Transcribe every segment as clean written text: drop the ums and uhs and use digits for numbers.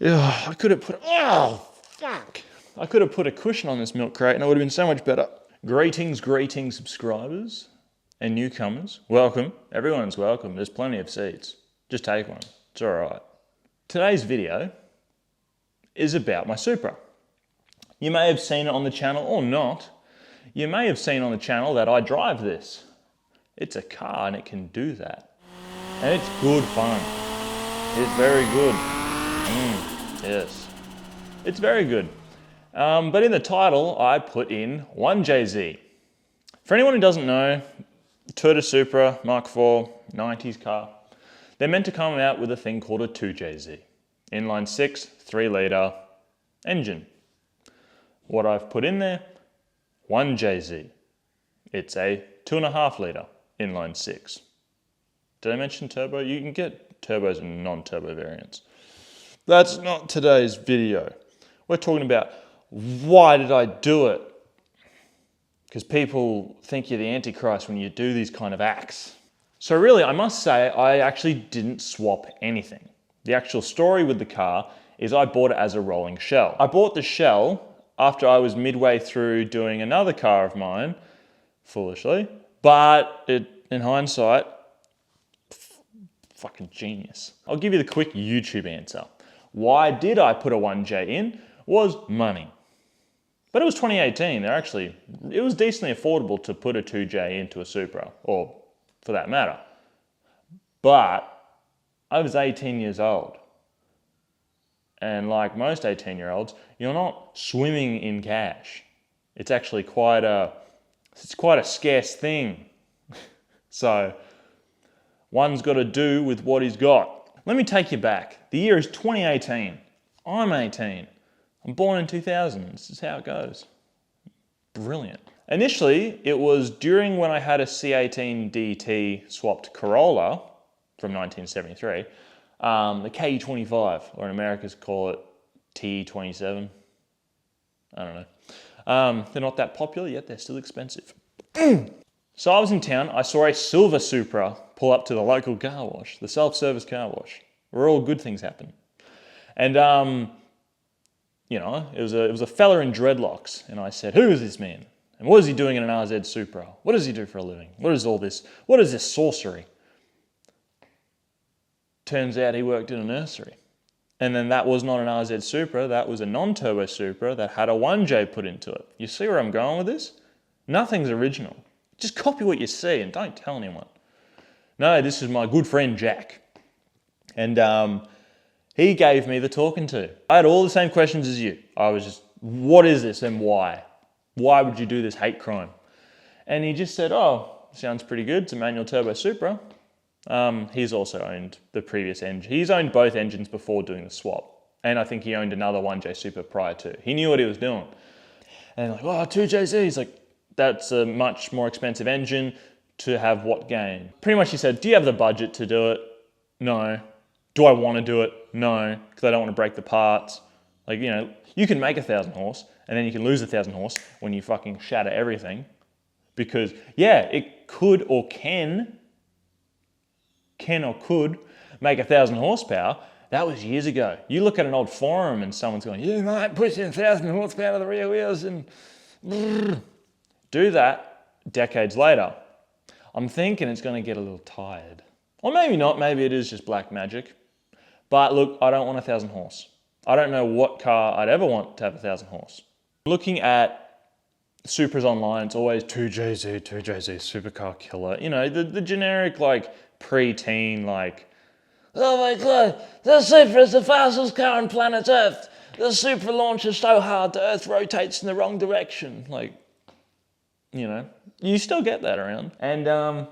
Ugh, I could have put, oh, fuck. I could have put a cushion on this milk crate and it would have been so much better. Greetings, subscribers and newcomers. Welcome. Everyone's welcome. There's plenty of seats. Just take one. It's all right. Today's video is about my Supra. You may have seen it on the channel or not. You may have seen on the channel that I drive this. It's a car and it can do that. And it's good fun. It's very good. Yes. It's very good. But in the title, I put in 1JZ. For anyone who doesn't know, Toyota Supra, Mark IV, 90s car, they're meant to come out with a thing called a 2JZ. Inline 6, 3 litre engine. What I've put in there, 1JZ. It's a 2.5 litre inline 6. Did I mention turbo? You can get turbos and non-turbo variants. That's not today's video. We're talking about why did I do it? Because people think you're the Antichrist when you do these kind of acts. So really, I must say, I actually didn't swap anything. The actual story with the car is I bought it as a rolling shell. I bought the shell after I was midway through doing another car of mine, foolishly, but in hindsight, fucking genius. I'll give you the quick YouTube answer. Why did I put a 1J in? Was money. But it was 2018. It was decently affordable to put a 2J into a Supra, or for that matter. But I was 18 years old. And like most 18-year-olds, you're not swimming in cash. It's actually quite a scarce thing. So one's got to do with what he's got. Let me take you back. The year is 2018. I'm 18. I'm born in 2000. This is how it goes. Brilliant. Initially, it was during when I had a C18 DT swapped Corolla from 1973, the KE25, or in America's call it T27. I don't know. They're not that popular yet, they're still expensive. So I was in town, I saw a silver Supra pull up to the local car wash, the self-service car wash, where all good things happen. And, you know, it was a fella in dreadlocks, and I said, who is this man? And what is he doing in an RZ Supra? What does he do for a living? What is all this? What is this sorcery? Turns out he worked in a nursery. And then that was not an RZ Supra, that was a non-turbo Supra that had a 1J put into it. You see where I'm going with this? Nothing's original. Just copy what you see and don't tell anyone. No, this is my good friend Jack. And he gave me the talking to. I had all the same questions as you. I was just, what is this and why? Why would you do this hate crime? And he just said, oh, sounds pretty good. It's a manual turbo Supra. He's also owned the previous engine. He's owned both engines before doing the swap. And I think he owned another 1J Supra prior to. He knew what he was doing. And like, oh, 2JZ. He's like, that's a much more expensive engine to have what gain? Pretty much he said, do you have the budget to do it? No. Do I want to do it? No, because I don't want to break the parts. Like, you know, you can make 1,000 horse and then you can lose 1,000 horse when you fucking shatter everything. Because, yeah, it could or can or could make 1,000 horsepower. That was years ago. You look at an old forum and someone's going, you might push in 1,000 horsepower to the rear wheels and do that decades later. I'm thinking it's going to get a little tired. Or maybe not, maybe it is just black magic. But look, I don't want 1,000 horse. I don't know what car I'd ever want to have 1,000 horse. Looking at Supras online, it's always 2JZ, supercar killer. You know, the generic like pre-teen like, oh my God, the Supra is the fastest car on planet Earth. The Supra launches so hard the Earth rotates in the wrong direction. Like, you know, you still get that around. And I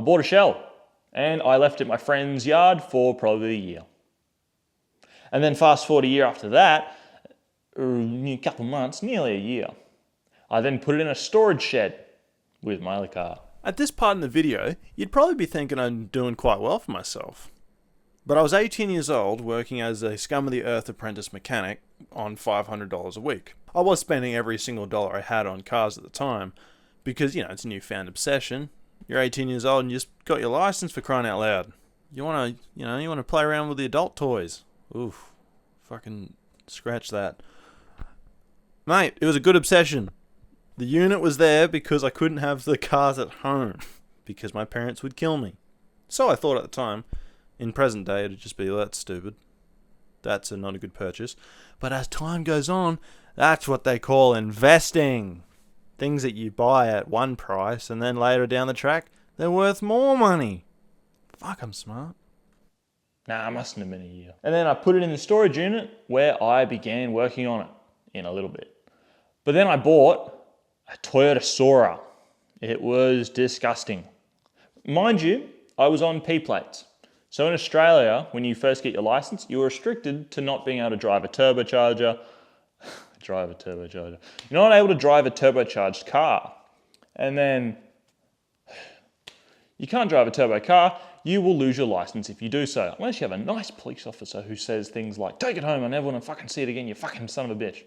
bought a shell and I left it in my friend's yard for probably a year. And then fast forward a year after that, a couple months, nearly a year, I then put it in a storage shed with my other car. At this part in the video, you'd probably be thinking I'm doing quite well for myself. But I was 18 years old, working as a scum of the earth apprentice mechanic on $500 a week. I was spending every single dollar I had on cars at the time, because, you know, it's a newfound obsession. You're 18 years old and you just got your license, for crying out loud. You want to play around with the adult toys. Oof. Fucking scratch that. Mate, it was a good obsession. The unit was there because I couldn't have the cars at home because my parents would kill me. So I thought at the time. In present day, it'd just be, well, that's stupid. That's not a good purchase. But as time goes on, that's what they call investing. Things that you buy at one price and then later down the track, they're worth more money. Fuck, I'm smart. Nah, it mustn't have been a year. And then I put it in the storage unit where I began working on it in a little bit. But then I bought a Toyota Supra. It was disgusting. Mind you, I was on P plates. So in Australia, when you first get your license, you were restricted to not being able to drive a turbocharger. You're not able to drive a turbocharged car. And then you can't drive a turbo car. You will lose your license if you do so. Unless you have a nice police officer who says things like, take it home, I never want to fucking see it again, you fucking son of a bitch.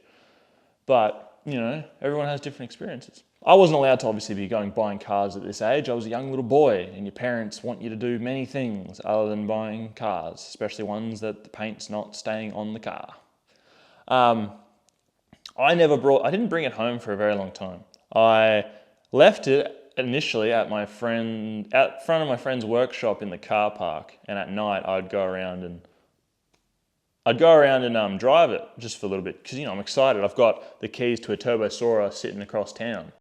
But, you know, everyone has different experiences. I wasn't allowed to obviously be buying cars at this age. I was a young little boy, and your parents want you to do many things other than buying cars, especially ones that the paint's not staying on the car. I didn't bring it home for a very long time. I left it initially at front of my friend's workshop in the car park, and at night I'd go around and drive it just for a little bit because, you know, I'm excited. I've got the keys to a Turbo Supra sitting across town.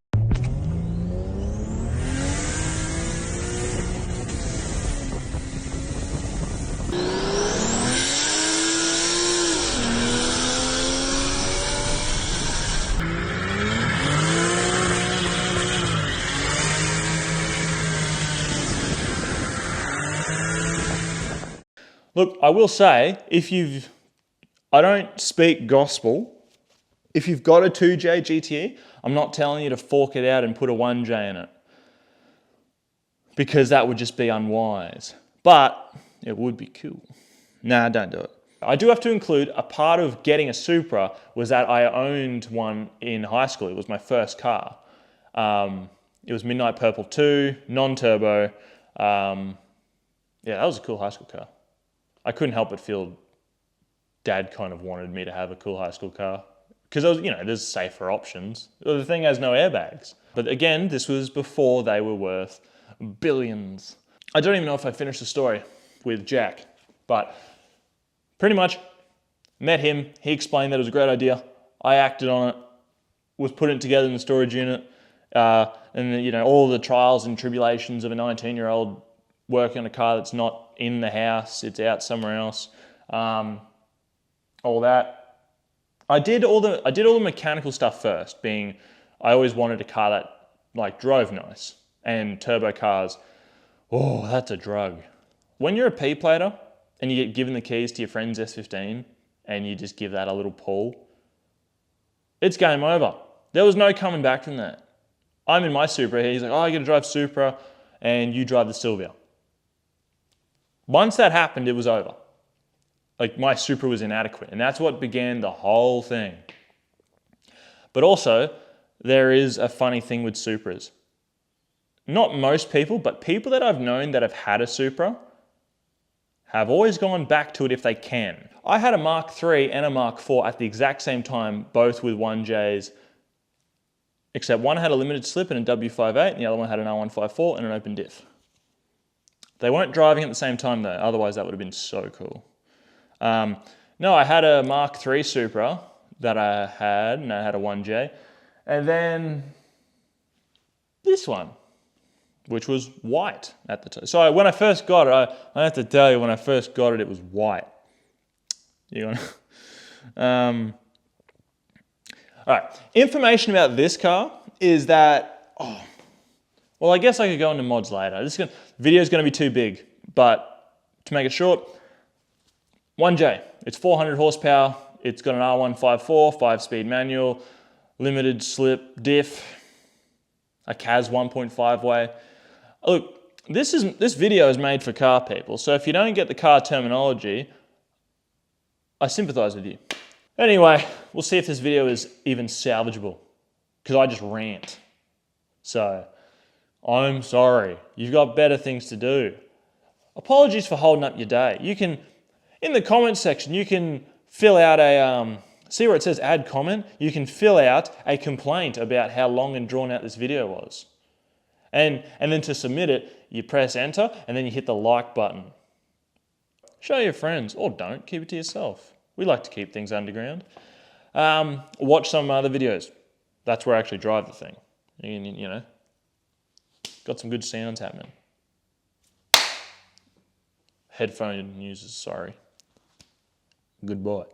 Look, I will say, I don't speak gospel. If you've got a 2J GTE, I'm not telling you to fork it out and put a 1J in it, because that would just be unwise. But it would be cool. Nah, don't do it. I do have to include a part of getting a Supra was that I owned one in high school. It was my first car. It was Midnight Purple 2, non-turbo. Yeah, that was a cool high school car. I couldn't help but feel Dad kind of wanted me to have a cool high school car. Because, there's safer options. The thing has no airbags. But again, this was before they were worth billions. I don't even know if I finished the story with Jack. But pretty much, met him. He explained that it was a great idea. I acted on it. Was putting it together in the storage unit. And, all the trials and tribulations of a 19-year-old working on a car that's not in the house, it's out somewhere else. All that. I did all the mechanical stuff first, being I always wanted a car that drove nice. And turbo cars, oh, that's a drug. When you're a P-plater and you get given the keys to your friend's S15 and you just give that a little pull, it's game over. There was no coming back from that. I'm in my Supra here. He's like, oh, I got to drive Supra and you drive the Silvia. Once that happened, it was over. My Supra was inadequate. And that's what began the whole thing. But also, there is a funny thing with Supras. Not most people, but people that I've known that have had a Supra have always gone back to it if they can. I had a Mark III and a Mark IV at the exact same time, both with 1Js, except one had a limited slip and a W58, and the other one had an R154 and an open diff. They weren't driving at the same time though, otherwise that would have been so cool. No, I had a Mark III Supra that I had, and I had a 1J. And then this one, which was white at the time. So when I first got it, I have to tell you, when I first got it, it was white. All right, information about this car is that, I guess I could go into mods later. This video is going to be too big, but to make it short, 1J, it's 400 horsepower, it's got an R154, 5-speed manual, limited slip diff, a CAS 1.5 way. Look, this video is made for car people, so if you don't get the car terminology, I sympathize with you. Anyway, we'll see if this video is even salvageable, because I just rant. So, I'm sorry. You've got better things to do. Apologies for holding up your day. You can, in the comments section, you can fill out a, see where it says add comment? You can fill out a complaint about how long and drawn out this video was. And then to submit it, you press enter and then you hit the like button. Show your friends, or don't, keep it to yourself. We like to keep things underground. Watch some other videos. That's where I actually drive the thing. You know, got some good sounds happening. Headphone users, sorry. Goodbye.